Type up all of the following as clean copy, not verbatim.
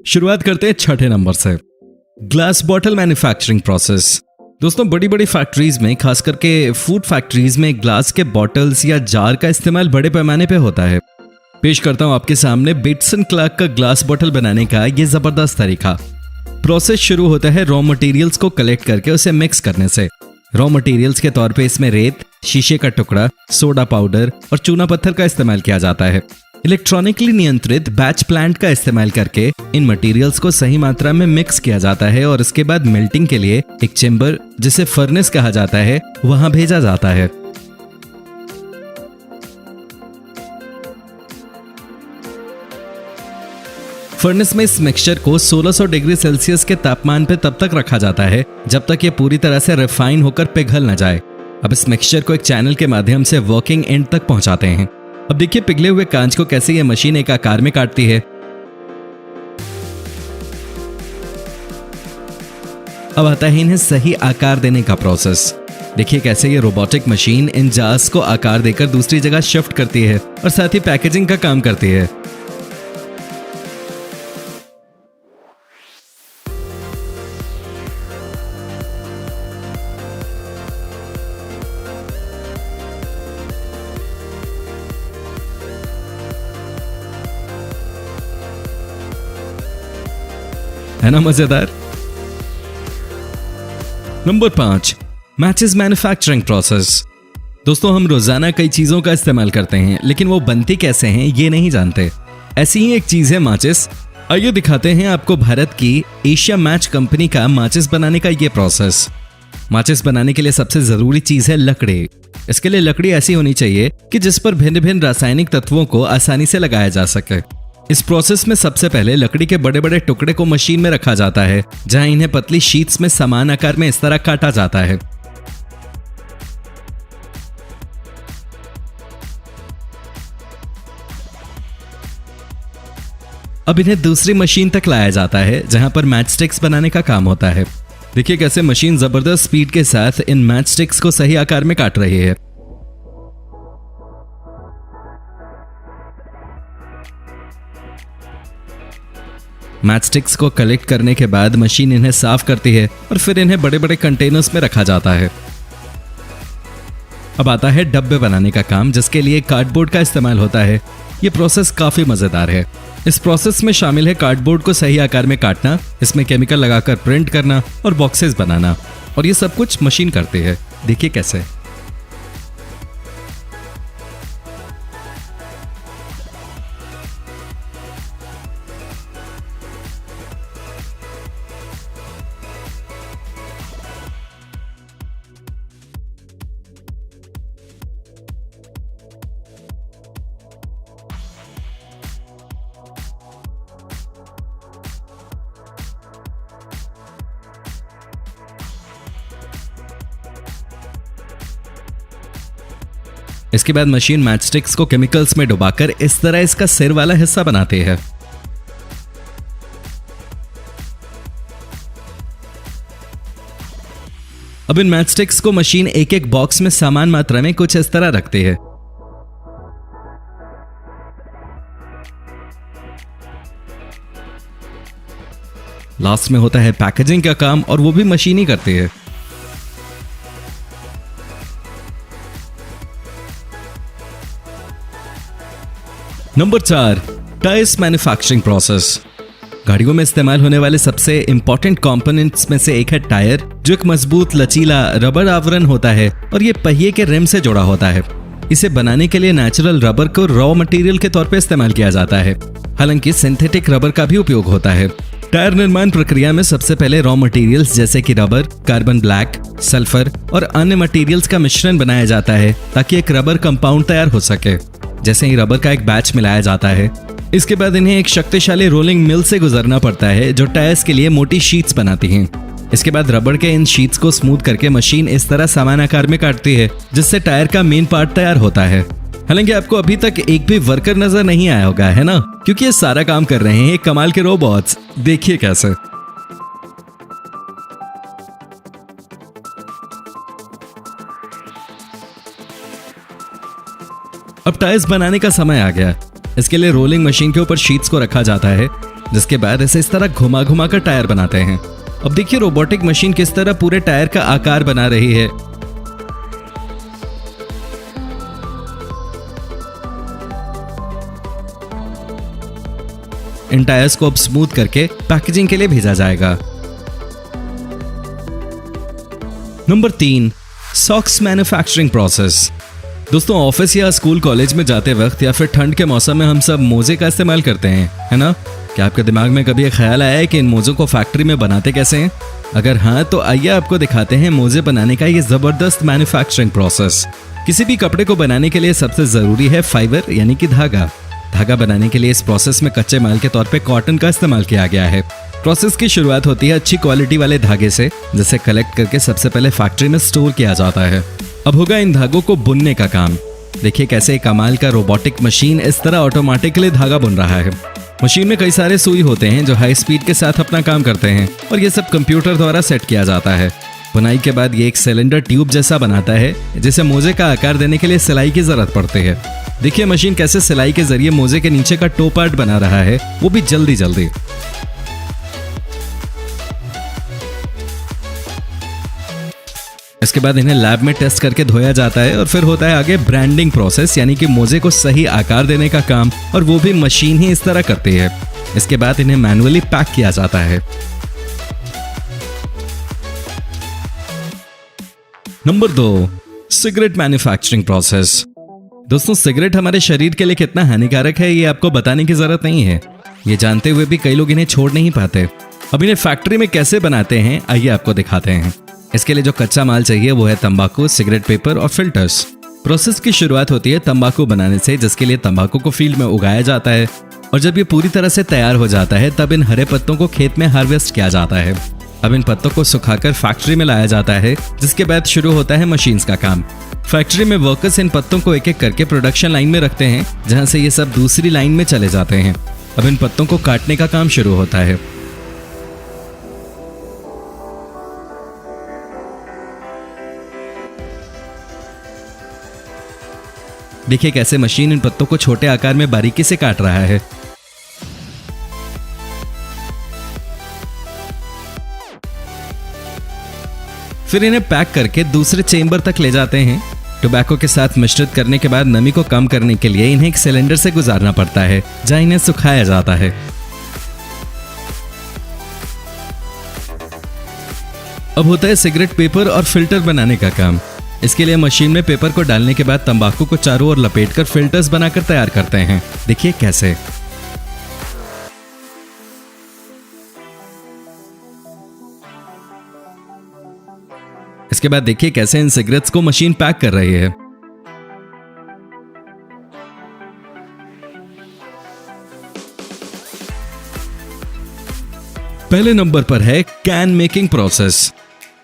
शुरुआत करते हैं छठे नंबर से, ग्लास बॉटल मैन्युफैक्चरिंग प्रोसेस। दोस्तों, बड़ी बड़ी फैक्ट्रीज में, खास करके फूड फैक्ट्रीज में ग्लास के बॉटल्स या जार का इस्तेमाल बड़े पैमाने पे होता है। पेश करता हूं आपके सामने बेट्स एंड क्लार्क का ग्लास बॉटल बनाने का ये जबरदस्त तरीका। प्रोसेस शुरू होता है रॉ मटेरियल्स को कलेक्ट करके उसे मिक्स करने से। रॉ मटेरियल्स के तौर पे इसमें रेत, शीशे का टुकड़ा, सोडा पाउडर और चूना पत्थर का इस्तेमाल किया जाता है। इलेक्ट्रॉनिकली नियंत्रित बैच प्लांट का इस्तेमाल करके इन मटेरियल्स को सही मात्रा में मिक्स किया जाता है और इसके बाद मेल्टिंग के लिए एक चेंबर, जिसे फर्नेस कहा जाता है, वहां भेजा जाता है। फर्नेस में इस मिक्सचर को 1600 डिग्री सेल्सियस के तापमान पे तब तक रखा जाता है जब तक ये पूरी तरह से रिफाइन होकर पिघल न जाए। अब इस मिक्सचर को एक चैनल के माध्यम से वर्किंग एंड तक पहुंचाते हैं। अब देखिए पिघले हुए कांच को कैसे ये मशीन एक आकार में काटती है। अब आता है इन्हें सही आकार देने का प्रोसेस। देखिए कैसे ये रोबोटिक मशीन इन जार्स को आकार देकर दूसरी जगह शिफ्ट करती है और साथ ही पैकेजिंग का काम करती है। है ना मजेदार। Number 5, matches manufacturing process. दोस्तों, हम रोजाना कई चीजों का इस्तेमाल करते हैं, लेकिन वो बनती कैसे हैं ये नहीं जानते। ऐसी ही एक चीज है माचिस। आइए दिखाते हैं आपको भारत की एशिया मैच कंपनी का माचिस बनाने का ये प्रोसेस। माचिस बनाने के लिए सबसे जरूरी चीज है लकड़ी। इसके लिए लकड़ी ऐसी होनी चाहिए कि जिस पर भिन्न भिन्न रासायनिक तत्वों को आसानी से लगाया जा सके। इस प्रोसेस में सबसे पहले लकड़ी के बड़े बड़े टुकड़े को मशीन में रखा जाता है, जहां इन्हें पतली शीट्स में समान आकार में इस तरह काटा जाता है। अब इन्हें दूसरी मशीन तक लाया जाता है, जहां पर मैच स्टिक्स बनाने का काम होता है। देखिए कैसे मशीन जबरदस्त स्पीड के साथ इन मैच स्टिक्स को सही आकार में काट रही है। मैच स्टिक्स को कलेक्ट करने के बाद मशीन इन्हें साफ करती है और फिर इन्हें बड़े बड़े कंटेनर्स में रखा जाता है। अब आता है डब्बे बनाने का काम, जिसके लिए कार्डबोर्ड का इस्तेमाल होता है। यह प्रोसेस काफी मजेदार है। इस प्रोसेस में शामिल है कार्डबोर्ड को सही आकार में काटना, इसमें केमिकल लगाकर प्रिंट करना और बॉक्सेस बनाना, और ये सब कुछ मशीन करती है। देखिए कैसे। इसके बाद मशीन मैच स्टिक्स को केमिकल्स में डुबाकर इस तरह इसका सिर वाला हिस्सा बनाती है। अब इन मैच स्टिक्स को मशीन एक एक बॉक्स में समान मात्रा में कुछ इस तरह रखती है। लास्ट में होता है पैकेजिंग का काम, और वो भी मशीन ही करती है। Number 4, tyres manufacturing process. गाड़ियों में इस्तेमाल होने वाले सबसे इंपॉर्टेंट कंपोनेंट्स में से एक है टायर, जो एक मजबूत लचीला रबर आवरण होता है और ये पहिए के रिम से जुड़ा होता है। इसे बनाने के लिए नेचुरल रबर को रॉ मटेरियल के तौर पर इस्तेमाल किया जाता है, हालांकि सिंथेटिक रबर का भी उपयोग होता है। टायर निर्माण प्रक्रिया में सबसे पहले रॉ मटेरियल्स जैसे कि रबर, कार्बन ब्लैक, सल्फर और अन्य मटेरियल्स का मिश्रण बनाया जाता है ताकि एक रबर कंपाउंड तैयार हो सके। जैसे ही रबर का एक बैच मिलाया जाता है, इसके बाद इन्हें एक शक्तिशाली रोलिंग मिल से गुजरना पड़ता है, जो टायर्स के लिए मोटी शीट्स बनाती हैं। इसके बाद रबर के इन शीट्स को स्मूथ करके मशीन इस तरह समान आकार में काटती है, जिससे टायर का मेन पार्ट तैयार होता है। हालांकि आपको अभी तक एक भी वर्कर नजर नहीं आया होगा, है ना, क्योंकि ये सारा काम कर रहे हैं कमाल के रोबोट्स। देखिए कैसे। अब टायर्स बनाने का समय आ गया। इसके लिए रोलिंग मशीन के ऊपर शीट्स को रखा जाता है। जिसके बाद इसे इस तरह घुमा घुमा कर टायर बनाते हैं। अब देखिए रोबोटिक मशीन किस तरह पूरे टायर का आकार बना रही है। इन टायर्स को अब स्मूथ करके पैकेजिंग के लिए भेजा जाएगा। Number 3, socks manufacturing process. दोस्तों ऑफिस या स्कूल कॉलेज में जाते वक्त या फिर ठंड के मौसम में हम सब मोजे का इस्तेमाल करते हैं, है ना? क्या आपके दिमाग में कभी ख्याल आया है कि इन मोजों को फैक्ट्री में बनाते कैसे हैं? अगर हाँ तो आइए आपको दिखाते हैं मोजे बनाने का ये जबरदस्त मैन्युफैक्चरिंग प्रोसेस। किसी भी कपड़े को बनाने के लिए सबसे जरूरी है फाइबर यानी कि धागा। धागा बनाने के लिए इस प्रोसेस में कच्चे माल के तौर पे कॉटन का इस्तेमाल किया गया है। प्रोसेस की शुरुआत होती है अच्छी क्वालिटी वाले धागे से, जिसे कलेक्ट करके सबसे पहले फैक्ट्री में स्टोर किया जाता है। अब होगा इन धागों को बुनने का काम। देखिए कैसे कमाल का रोबोटिक मशीन इस तरह ऑटोमेटिकली धागा बुन रहा है। मशीन में कई सारे सुई होते हैं जो हाई स्पीड के साथ अपना काम करते हैं और ये सब कंप्यूटर द्वारा सेट किया जाता है। बुनाई के बाद ये एक सिलेंडर ट्यूब जैसा बनाता है जिसे मोजे का आकार देने के लिए सिलाई की जरूरत पड़ती है। देखिए मशीन कैसे सिलाई के जरिए मोजे के नीचे का टो पार्ट बना रहा है, वो भी जल्दी जल्दी। इसके बाद इन्हें लैब में टेस्ट करके धोया जाता है और फिर होता है आगे ब्रांडिंग प्रोसेस, यानी कि मोजे को सही आकार देने का काम, और वो भी मशीन ही इस तरह करती है। इसके बाद इन्हें मैन्युअली पैक किया जाता है। Number 2, cigarette manufacturing process. दोस्तों सिगरेट हमारे शरीर के लिए कितना हानिकारक है ये आपको बताने की जरूरत नहीं है। ये जानते हुए भी कई लोग इन्हें छोड़ नहीं पाते। अब इन्हें फैक्ट्री में कैसे बनाते हैं आइए आपको दिखाते हैं। इसके लिए जो कच्चा माल चाहिए वो है तंबाकू, सिगरेट पेपर और फिल्टर्स। प्रोसेस की शुरुआत होती है तंबाकू बनाने से, जिसके लिए तंबाकू को फील्ड में उगाया जाता है और जब ये पूरी तरह से तैयार हो जाता है तब इन हरे पत्तों को खेत में हार्वेस्ट किया जाता है। अब इन पत्तों को सुखाकर फैक्ट्री में लाया जाता है, जिसके बाद शुरू होता है मशीन्स का काम। फैक्ट्री में वर्कर्स इन पत्तों को एक एक करके प्रोडक्शन लाइन में रखते हैं, जहां से ये सब दूसरी लाइन में चले जाते हैं। अब इन पत्तों को काटने का काम शुरू होता है। देखिए कैसे मशीन इन पत्तों को छोटे आकार में बारीकी से काट रहा है। फिर इन्हें पैक करके दूसरे चेंबर तक ले जाते हैं। टोबैको के साथ मिश्रित करने के बाद नमी को कम करने के लिए इन्हें एक सिलेंडर से गुजारना पड़ता है, जहां इन्हें सुखाया जाता है। अब होता है सिगरेट पेपर और फिल्टर बनाने का काम। इसके लिए मशीन में पेपर को डालने के बाद तंबाकू को चारों ओर लपेटकर फिल्टर्स बनाकर तैयार करते हैं। देखिए कैसे। इसके बाद देखिए कैसे इन सिगरेट्स को मशीन पैक कर रही है। पहले नंबर पर है कैन मेकिंग प्रोसेस।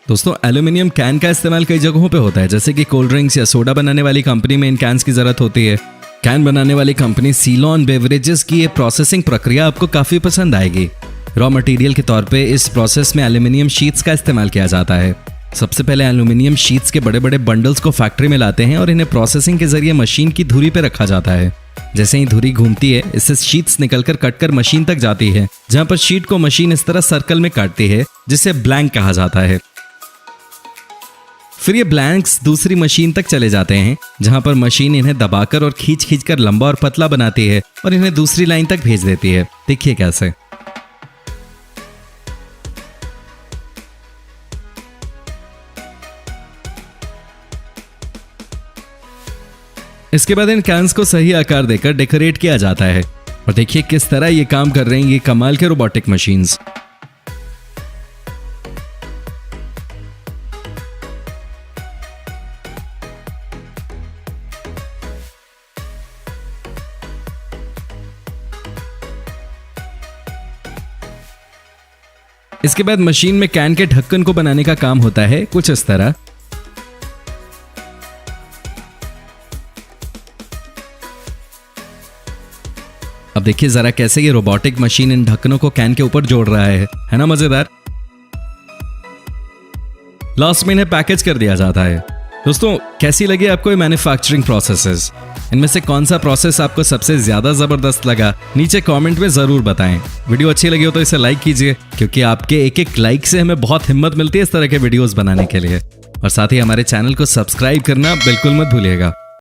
दोस्तों एल्यूमिनियम कैन का इस्तेमाल कई जगहों पे होता है, जैसे कि कोल्ड ड्रिंक्स या सोडा बनाने वाली कंपनी में इन कैन्स की जरूरत होती है। कैन बनाने वाली कंपनी सीलॉन बेवरेजेस की ये प्रोसेसिंग प्रक्रिया आपको काफी पसंद आएगी। रॉ मटेरियल के तौर पे इस प्रोसेस में एल्यूमिनियम शीट्स का इस्तेमाल किया जाता है। सबसे पहले एल्यूमिनियम शीट्स के बड़े बड़े बंडल्स को फैक्ट्री में लाते हैं और इन्हें प्रोसेसिंग के जरिए मशीन की धुरी पे रखा जाता है। जैसे ही धुरी घूमती है, इससे शीट्स निकलकर कटकर मशीन तक जाती है, जहां पर शीट को मशीन इस तरह सर्कल में काटती है, जिसे ब्लैंक कहा जाता है। फिर ये ब्लैंक्स दूसरी मशीन तक चले जाते हैं, जहां पर मशीन इन्हें दबाकर और खींच खींच कर लंबा और पतला बनाती है और इन्हें दूसरी लाइन तक भेज देती है। देखिए कैसे। इसके बाद इन कैन्स को सही आकार देकर डेकोरेट किया जाता है और देखिए किस तरह ये काम कर रहे हैं ये कमाल के रोबोटिक मशीन्स। इसके बाद मशीन में कैन के ढक्कन को बनाने का काम होता है कुछ इस तरह। अब देखिए जरा कैसे ये रोबोटिक मशीन इन ढक्कनों को कैन के ऊपर जोड़ रहा है ना मजेदार। लास्ट में इन्हें पैकेज कर दिया जाता है। दोस्तों कैसी लगी आपको ये मैन्युफैक्चरिंग प्रोसेसेस? इनमें से कौन सा प्रोसेस आपको सबसे ज्यादा जबरदस्त लगा, नीचे कमेंट में जरूर बताएं। वीडियो अच्छी लगी हो तो इसे लाइक कीजिए, क्योंकि आपके एक एक लाइक से हमें बहुत हिम्मत मिलती है इस तरह के वीडियोस बनाने के लिए। और साथ ही हमारे चैनल को सब्सक्राइब करना बिल्कुल मत भूलिएगा।